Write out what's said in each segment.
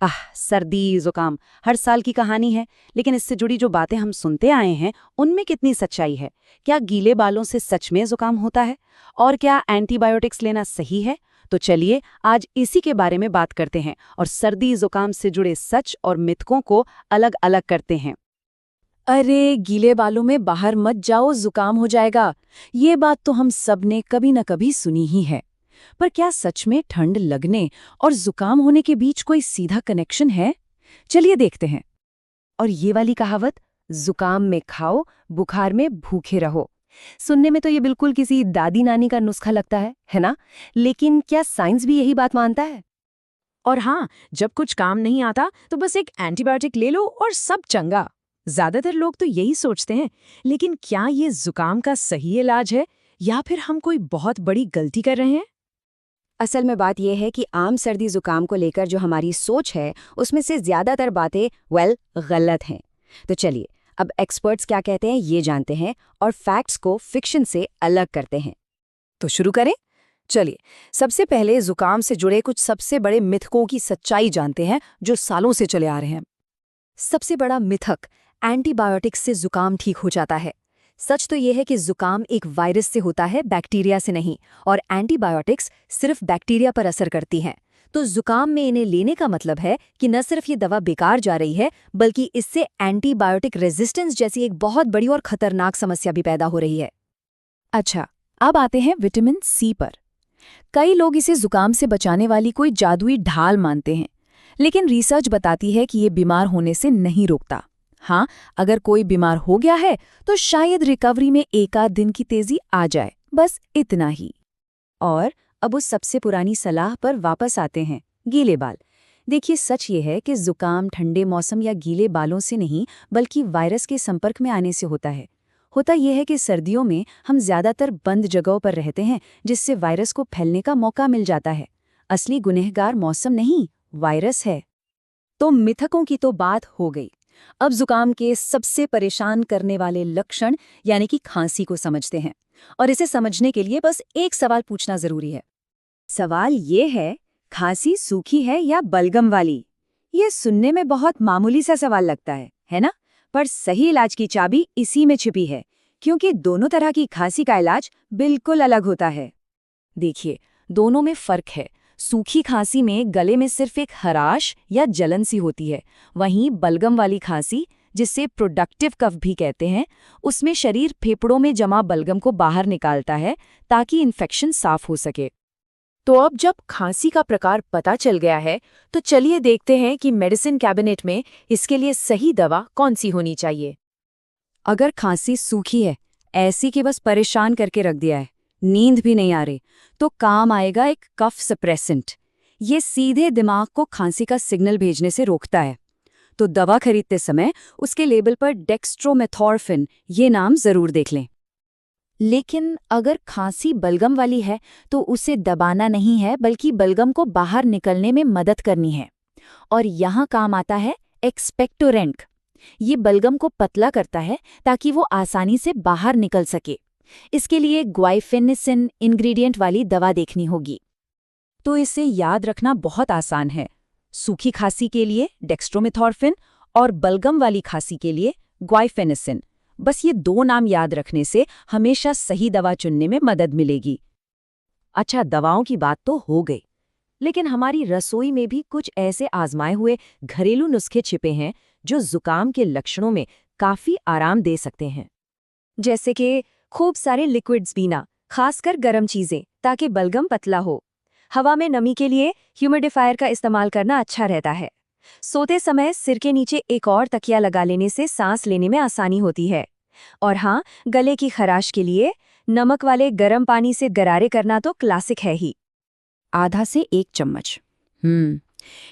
सर्दी जुकाम हर साल की कहानी है, लेकिन इससे जुड़ी जो बातें हम सुनते आए हैं उनमें कितनी सच्चाई है? क्या गीले बालों से सच में जुकाम होता है? और क्या एंटीबायोटिक्स लेना सही है? तो चलिए आज इसी के बारे में बात करते हैं और सर्दी जुकाम से जुड़े सच और मिथकों को अलग अलग करते हैं। अरे गीले बालों में बाहर मत जाओ, जुकाम हो जाएगा। ये बात तो हम सब ने कभी न कभी सुनी ही है। पर क्या सच में ठंड लगने और जुकाम होने के बीच कोई सीधा कनेक्शन है? चलिए देखते हैं। और ये वाली कहावत, जुकाम में खाओ, बुखार में भूखे रहो, सुनने में तो ये बिल्कुल किसी दादी नानी का नुस्खा लगता है ना? लेकिन क्या साइंस भी यही बात मानता है? और हाँ, जब कुछ काम नहीं आता तो बस एक एंटीबायोटिक ले लो और सब चंगा। ज्यादातर लोग तो यही सोचते हैं, लेकिन क्या ये जुकाम का सही इलाज है या फिर हम कोई बहुत बड़ी गलती कर रहे हैं? असल में बात यह है कि आम सर्दी जुकाम को लेकर जो हमारी सोच है उसमें से ज्यादातर बातें गलत हैं। तो चलिए अब एक्सपर्ट्स क्या कहते हैं ये जानते हैं और फैक्ट्स को फिक्शन से अलग करते हैं। तो शुरू करें। चलिए सबसे पहले जुकाम से जुड़े कुछ सबसे बड़े मिथकों की सच्चाई जानते हैं जो सालों से चले आ रहे हैं। सबसे बड़ा मिथक, एंटीबायोटिक्स से जुकाम ठीक हो जाता है। सच तो यह है कि जुकाम एक वायरस से होता है, बैक्टीरिया से नहीं, और एंटीबायोटिक्स सिर्फ बैक्टीरिया पर असर करती हैं। तो जुकाम में इन्हें लेने का मतलब है कि न सिर्फ ये दवा बेकार जा रही है, बल्कि इससे एंटीबायोटिक रेजिस्टेंस जैसी एक बहुत बड़ी और खतरनाक समस्या भी पैदा हो रही है। अच्छा, अब आते हैं विटामिन सी पर। कई लोग इसे जुकाम से बचाने वाली कोई जादुई ढाल मानते हैं, लेकिन रिसर्च बताती है कि ये बीमार होने से नहीं रोकता। हाँ, अगर कोई बीमार हो गया है तो शायद रिकवरी में एक आध दिन की तेजी आ जाए, बस इतना ही। और अब उस सबसे पुरानी सलाह पर वापस आते हैं, गीले बाल। देखिए सच ये है कि जुकाम ठंडे मौसम या गीले बालों से नहीं बल्कि वायरस के संपर्क में आने से होता है। होता यह है कि सर्दियों में हम ज्यादातर बंद जगहों पर रहते हैं, जिससे वायरस को फैलने का मौका मिल जाता है। असली गुनहगार मौसम नहीं, वायरस है। तो मिथकों की तो बात हो गई। अब जुकाम के सबसे परेशान करने वाले लक्षण यानी कि खांसी को समझते हैं। और इसे समझने के लिए बस एक सवाल पूछना जरूरी है। सवाल ये है, खांसी सूखी है या बलगम वाली? ये सुनने में बहुत मामूली सा सवाल लगता है ना? पर सही इलाज की चाबी इसी में छिपी है, क्योंकि दोनों तरह की खांसी का इलाज बिल्कुल अलग होता है। देखिए, दोनों में फर्क है। सूखी खांसी में गले में सिर्फ एक खराश या जलन सी होती है, वहीं बलगम वाली खांसी, जिसे प्रोडक्टिव कफ भी कहते हैं, उसमें शरीर फेफड़ों में जमा बलगम को बाहर निकालता है ताकि इन्फेक्शन साफ हो सके। तो अब जब खांसी का प्रकार पता चल गया है, तो चलिए देखते हैं कि मेडिसिन कैबिनेट में इसके लिए सही दवा कौन सी होनी चाहिए। अगर खांसी सूखी है, ऐसी कि बस परेशान करके रख दिया है, नींद भी नहीं आ रही, तो काम आएगा एक कफ सप्रेसेंट। ये सीधे दिमाग को खांसी का सिग्नल भेजने से रोकता है। तो दवा खरीदते समय उसके लेबल पर डेक्स्ट्रोमेथॉर्फिन ये नाम जरूर देख लें। लेकिन अगर खांसी बलगम वाली है तो उसे दबाना नहीं है, बल्कि बलगम को बाहर निकलने में मदद करनी है। और यहाँ काम आता है एक्सपेक्टोरेंट। ये बलगम को पतला करता है ताकि वो आसानी से बाहर निकल सके। इसके लिए ग्वाइफेनिसिन इंग्रेडिएंट वाली दवा देखनी होगी। तो इसे याद रखना बहुत आसान है। सूखी खांसी के लिए डेक्स्ट्रोमेथॉर्फिन और बलगम वाली खांसी के लिए ग्वाइफेनिसिन। बस ये दो नाम याद रखने से हमेशा सही दवा चुनने में मदद मिलेगी। अच्छा, दवाओं की बात तो हो गई, लेकिन हमारी रसोई में भी कुछ ऐसे आजमाए हुए घरेलू नुस्खे छिपे हैं जो जुकाम के लक्षणों में काफी आराम दे सकते हैं। जैसे कि खूब सारे लिक्विड्स पीना, खासकर गर्म चीजें, ताकि बलगम पतला हो। हवा में नमी के लिए ह्यूमिडिफायर का इस्तेमाल करना अच्छा रहता है। सोते समय सिर के नीचे एक और तकिया लगा लेने से सांस लेने में आसानी होती है। और हाँ, गले की खराश के लिए नमक वाले गर्म पानी से गरारे करना तो क्लासिक है ही। आधा से 1 चम्मच।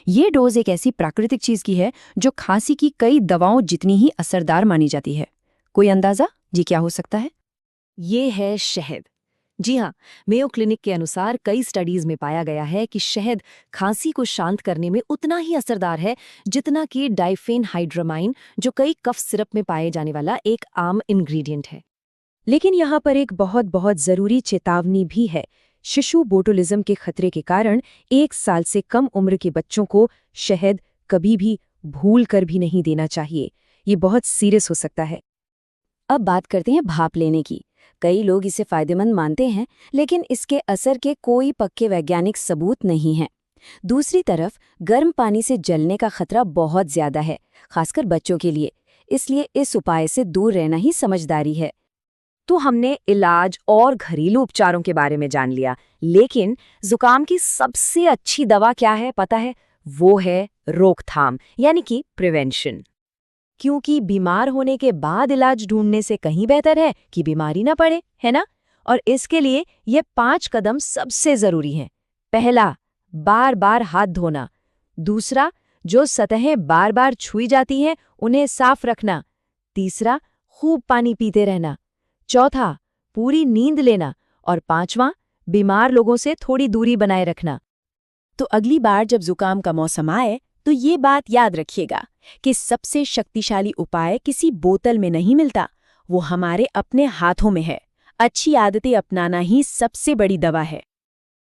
ये डोज एक ऐसी प्राकृतिक चीज की है जो खांसी की कई दवाओं जितनी ही असरदार मानी जाती है। कोई अंदाजा जी क्या हो सकता है? ये है शहद। जी हाँ, मेयो क्लिनिक के अनुसार कई स्टडीज में पाया गया है कि शहद खांसी को शांत करने में उतना ही असरदार है जितना कि डाइफेनहाइड्रामाइन, जो कई कफ सिरप में पाए जाने वाला एक आम इंग्रेडिएंट है। लेकिन यहाँ पर एक बहुत जरूरी चेतावनी भी है। शिशु बोटुलिज्म के खतरे के कारण 1 साल से कम उम्र के बच्चों को शहद कभी भी भूल कर भी नहीं देना चाहिए। ये बहुत सीरियस हो सकता है। अब बात करते हैं भाप लेने की। कई लोग इसे फायदेमंद मानते हैं, लेकिन इसके असर के कोई पक्के वैज्ञानिक सबूत नहीं हैं। दूसरी तरफ गर्म पानी से जलने का खतरा बहुत ज्यादा है, खासकर बच्चों के लिए। इसलिए इस उपाय से दूर रहना ही समझदारी है। तो हमने इलाज और घरेलू उपचारों के बारे में जान लिया, लेकिन जुकाम की सबसे अच्छी दवा क्या है पता है? वो है रोकथाम, यानी कि प्रिवेंशन। क्योंकि बीमार होने के बाद इलाज ढूंढने से कहीं बेहतर है कि बीमारी ना पड़े, है ना? और इसके लिए ये 5 कदम सबसे जरूरी हैं। पहला, बार बार हाथ धोना। दूसरा, जो सतहें बार बार छुई जाती हैं उन्हें साफ रखना। तीसरा, खूब पानी पीते रहना। चौथा, पूरी नींद लेना। और 5वां, बीमार लोगों से थोड़ी दूरी बनाए रखना। तो अगली बार जब जुकाम का मौसम आए तो ये बात याद रखिएगा कि सबसे शक्तिशाली उपाय किसी बोतल में नहीं मिलता, वो हमारे अपने हाथों में है। अच्छी आदतें अपनाना ही सबसे बड़ी दवा है।